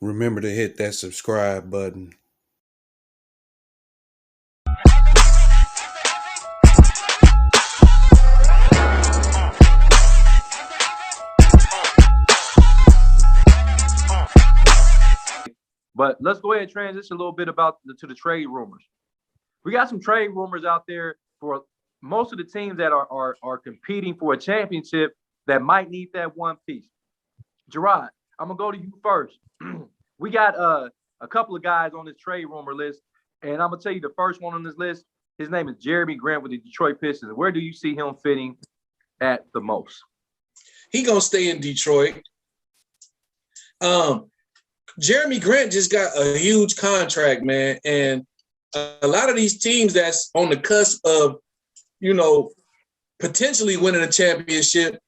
Remember to hit that subscribe button. But let's go ahead and transition a little bit to the trade rumors. We got some trade rumors out there for most of the teams that are competing for a championship that might need that one piece. Gerard, I'm gonna go to you first. We got a couple of guys on this trade rumor list, and I'm gonna tell you the first one on this list. His name is Jeremy Grant with the Detroit Pistons. Where do you see him fitting at the most? He gonna stay in Detroit. Jeremy Grant just got a huge contract, man, and a lot of these teams that's on the cusp of, potentially winning a championship.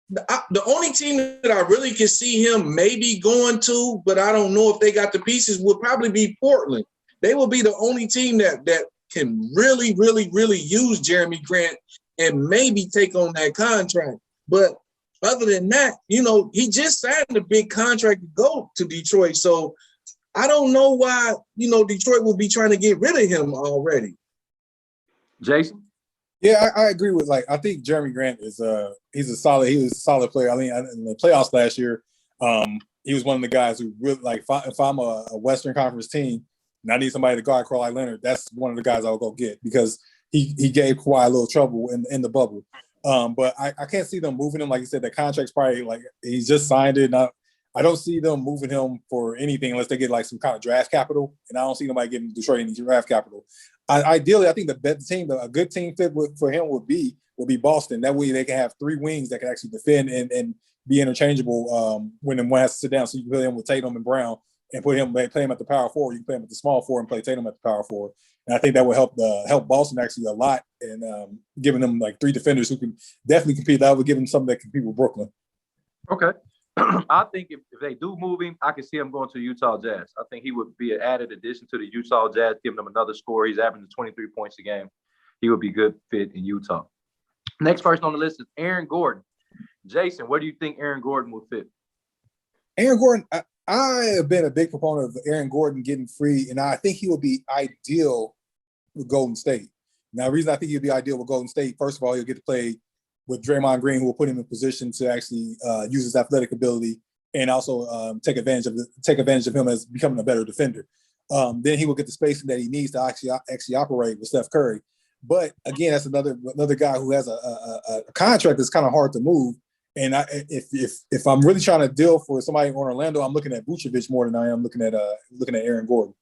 The only team that I really can see him maybe going to, but I don't know if they got the pieces, would probably be Portland. They will be the only team that can really, really, really use Jeremy Grant and maybe take on that contract. But other than that, he just signed a big contract to go to Detroit. So I don't know why, Detroit will be trying to get rid of him already. Jason? Yeah, I agree with I think Jeremy Grant is he was a solid player. I mean, in the playoffs last year, he was one of the guys who really if I'm a Western Conference team and I need somebody to guard Kawhi Leonard, that's one of the guys I'll go get because he gave Kawhi a little trouble in the bubble. But I can't see them moving him. Like you said, the contract's probably he's just signed it. And I don't see them moving him for anything unless they get some kind of draft capital. And I don't see nobody getting Detroit any draft capital. Ideally, I think the best team, a good team fit for him would be Boston. That way they can have three wings that can actually defend and be interchangeable when one has to sit down. So you can play him with Tatum and Brown and play him at the power forward. You can play him at the small forward and play Tatum at the power forward. And I think that would help Boston actually a lot and giving them three defenders who can definitely compete. That would give them something that can compete with Brooklyn. Okay. I think if they do move him, I can see him going to the Utah Jazz. I think he would be an added addition to the Utah Jazz, giving them another score. He's averaging 23 points a game. He would be a good fit in Utah. Next person on the list is Aaron Gordon. Jason, where do you think Aaron Gordon will fit? Aaron Gordon, I have been a big proponent of Aaron Gordon getting free, and I think he would be ideal with Golden State. Now, the reason I think he'd be ideal with Golden State, first of all, he'll get to play with Draymond Green, who will put him in position to actually use his athletic ability and also take advantage of him as becoming a better defender. Then he will get the spacing that he needs to actually operate with Steph Curry. But again, that's another guy who has a contract that's kind of hard to move. And if I'm really trying to deal for somebody in Orlando, I'm looking at Vucevic more than I am looking at Aaron Gordon.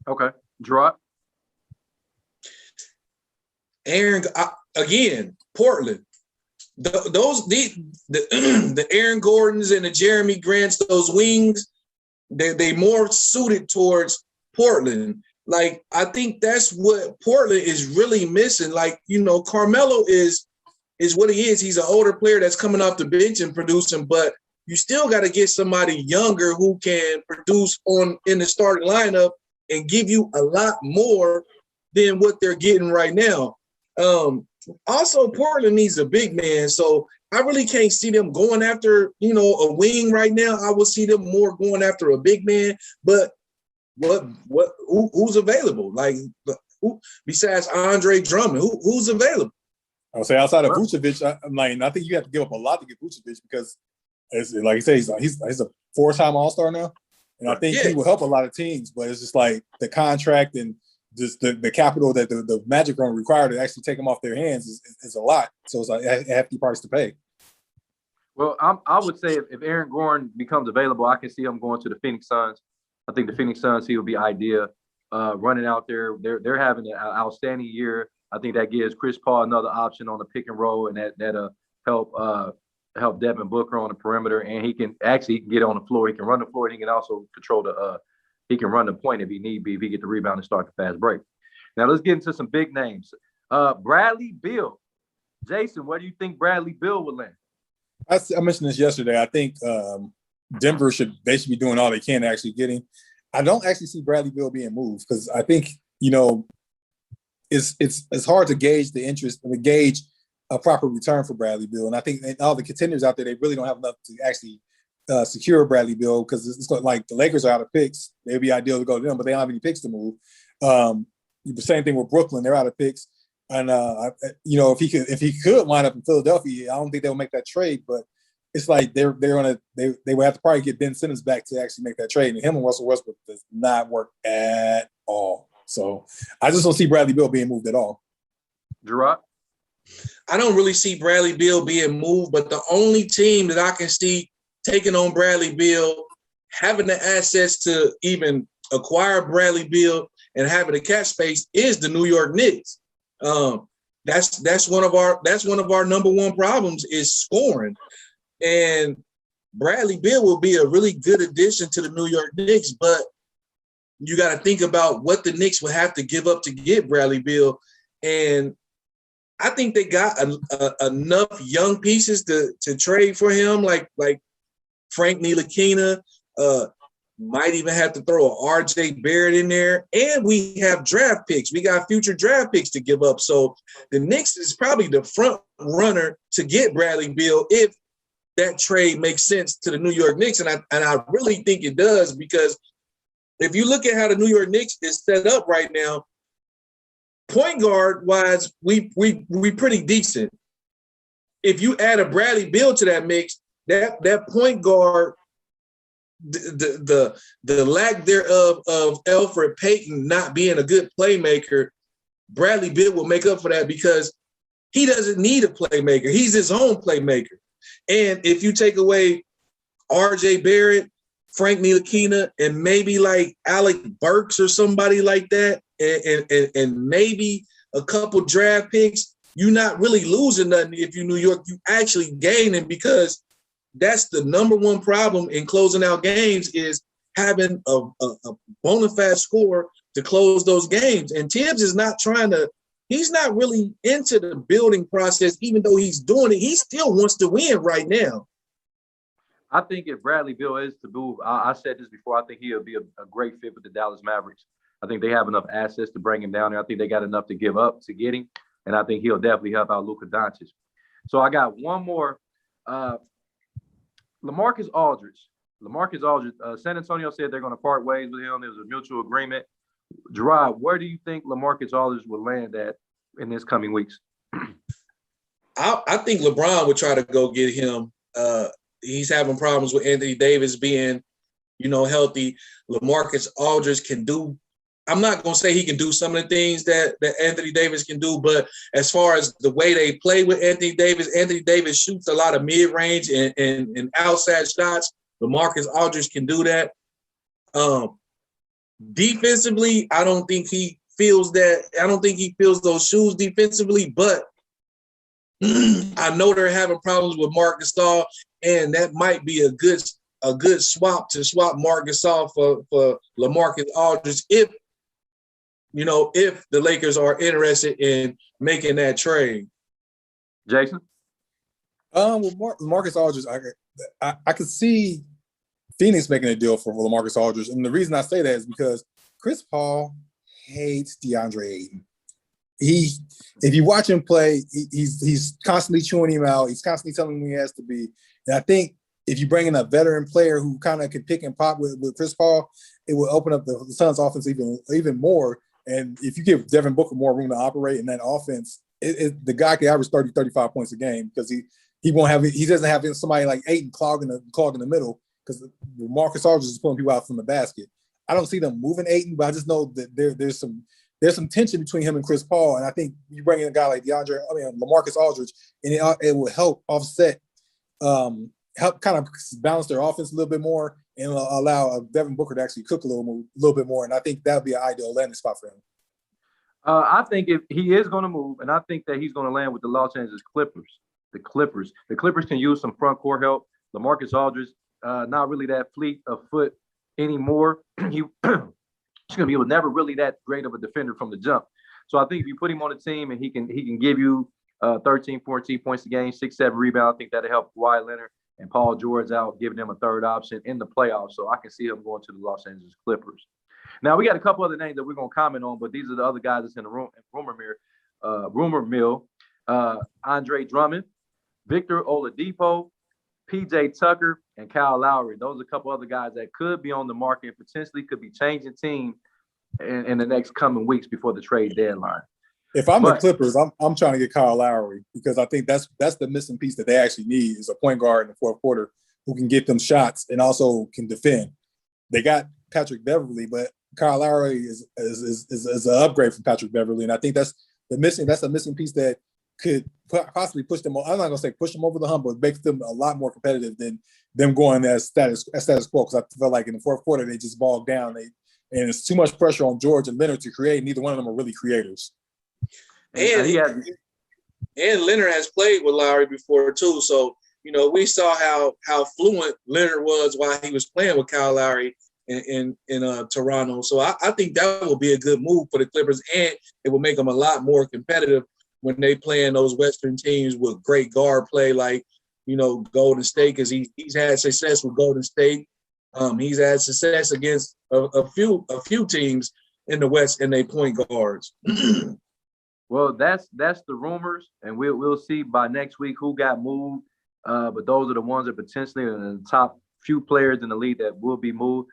Okay, Gerard. Aaron again, Portland. The Aaron Gordons and the Jeremy Grants, those wings, they more suited towards Portland. I think that's what Portland is really missing. Carmelo is what he is. He's an older player that's coming off the bench and producing, but you still got to get somebody younger who can produce in the starting lineup and give you a lot more than what they're getting right now. Also, Portland needs a big man, so I really can't see them going after, a wing right now. I would see them more going after a big man, but who's available? Who besides Andre Drummond? Who's available? I would say outside of Vucevic, I think you have to give up a lot to get Vucevic because, like you say, he's a four-time All-Star now, and I think he will help a lot of teams. But it's just the contract and just the capital that the Magic are required to actually take them off their hands is a lot. So it's a hefty price to pay. Well, I would say if Aaron Gordon becomes available, I can see him going to the Phoenix Suns. I think the Phoenix Suns, he would be ideal running out there. They're having an outstanding year. I think that gives Chris Paul another option on the pick and roll, and that'll help Devin Booker on the perimeter. And he can get on the floor. He can run the floor. And he can also control he can run the point if he need be, if he get the rebound and start the fast break. Now let's get into some big names. Bradley Beal. Jason, where do you think Bradley Beal would land? I mentioned this yesterday. I think Denver should be doing all they can to actually get him. I don't actually see Bradley Beal being moved because I think, it's hard to gauge the interest and to gauge a proper return for Bradley Beal. And I think all the contenders out there, they really don't have enough to actually secure Bradley Beal because it's like the Lakers are out of picks. It'd be ideal to go to them, but they don't have any picks to move. The same thing with Brooklyn; they're out of picks, and if he could wind up in Philadelphia, I don't think they'll make that trade. But it's like they would have to probably get Ben Simmons back to actually make that trade, and him and Russell Westbrook does not work at all. So I just don't see Bradley Beal being moved at all. Gerard? I don't really see Bradley Beal being moved, but the only team that I can see taking on Bradley Beal, having the assets to even acquire Bradley Beal and having the cap space is the New York Knicks. That's one of our number one problems is scoring. And Bradley Beal will be a really good addition to the New York Knicks, but you got to think about what the Knicks would have to give up to get Bradley Beal. And I think they got enough young pieces to trade for him, like Frank Ntilikina, might even have to throw a RJ Barrett in there. And we have draft picks. We got future draft picks to give up. So the Knicks is probably the front runner to get Bradley Beal if that trade makes sense to the New York Knicks. And I really think it does, because if you look at how the New York Knicks is set up right now, point guard wise, we pretty decent. If you add a Bradley Beal to that mix, that point guard, the lack thereof of Elfrid Payton not being a good playmaker, Bradley Beal will make up for that because he doesn't need a playmaker. He's his own playmaker. And if you take away RJ Barrett, Frank Ntilikina, and maybe like Alec Burks or somebody like that, and maybe a couple draft picks, you're not really losing nothing. If you're New York, you actually gaining, because that's the number one problem in closing out games is having a bona fide score to close those games. And Tibbs is not he's not really into the building process, even though he's doing it. He still wants to win right now. I think if Bradley Beal is to move, I said this before, I think he'll be a great fit with the Dallas Mavericks. I think they have enough assets to bring him down there. I think they got enough to give up to get him, and I think he'll definitely help out Luka Doncic. So I got one more. LaMarcus Aldridge. San Antonio said they're going to part ways with him. There's a mutual agreement. Gerard, where do you think LaMarcus Aldridge will land at in this coming weeks? I think LeBron would try to go get him. He's having problems with Anthony Davis being, healthy. LaMarcus Aldridge can do. I'm not going to say he can do some of the things that Anthony Davis can do, but as far as the way they play with Anthony Davis shoots a lot of mid-range and outside shots. LaMarcus Aldridge can do that. Defensively, I don't think he feels that. I don't think he feels those shoes defensively, but I know they're having problems with Marc Gasol, and that might be a good swap to swap Marc Gasol for LaMarcus Aldridge if the Lakers are interested in making that trade. Jason? With LaMarcus Aldridge, I could see Phoenix making a deal for LaMarcus Aldridge, and the reason I say that is because Chris Paul hates DeAndre Ayton. If you watch him play, he's constantly chewing him out. He's constantly telling him who he has to be. And I think if you bring in a veteran player who kind of can pick and pop with Chris Paul, it will open up the Suns' offense even more. And if you give Devin Booker more room to operate in that offense, the guy can average 30, 35 points a game because he doesn't have somebody like Ayton clogging the middle because Marcus Aldridge is pulling people out from the basket. I don't see them moving Ayton, but I just know that there's some tension between him and Chris Paul, and I think you bring in a guy like LaMarcus Aldridge, and it will help offset, help kind of balance their offense a little bit more, and allow Devin Booker to actually cook a little bit more. And I think that would be an ideal landing spot for him. I think if he is going to move, and I think that he's going to land with the Los Angeles Clippers. The Clippers can use some front court help. LaMarcus Aldridge, not really that fleet of foot anymore. He's going to be never really that great of a defender from the jump. So I think if you put him on the team and he can give you 13, 14 points a game, 6, 7 rebounds, I think that'll help Kawhi Leonard and Paul George out, giving them a third option in the playoffs. So I can see him going to the Los Angeles Clippers. Now, we got a couple other names that we're going to comment on, but these are the other guys that's in the rumor mill. Andre Drummond, Victor Oladipo, PJ Tucker, and Kyle Lowry. Those are a couple other guys that could be on the market and potentially could be changing team in the next coming weeks before the trade deadline. If I'm the Clippers, I'm trying to get Kyle Lowry because I think that's the missing piece that they actually need is a point guard in the fourth quarter who can get them shots and also can defend. They got Patrick Beverly, but Kyle Lowry is an upgrade from Patrick Beverly, and I think that's a missing piece that could possibly push them. I'm not gonna say push them over the hump, but makes them a lot more competitive than them going as status quo. Because I felt like in the fourth quarter they just bogged down. And it's too much pressure on George and Leonard to create. Neither one of them are really creators. And Leonard has played with Lowry before too. So, we saw how fluent Leonard was while he was playing with Kyle Lowry in Toronto. So I think that will be a good move for the Clippers, and it will make them a lot more competitive when they play in those Western teams with great guard play, like Golden State, because he's had success with Golden State. He's had success against a few teams in the West and they point guards. Well, that's the rumors, and we'll see by next week who got moved. But those are the ones that potentially are the top few players in the league that will be moved.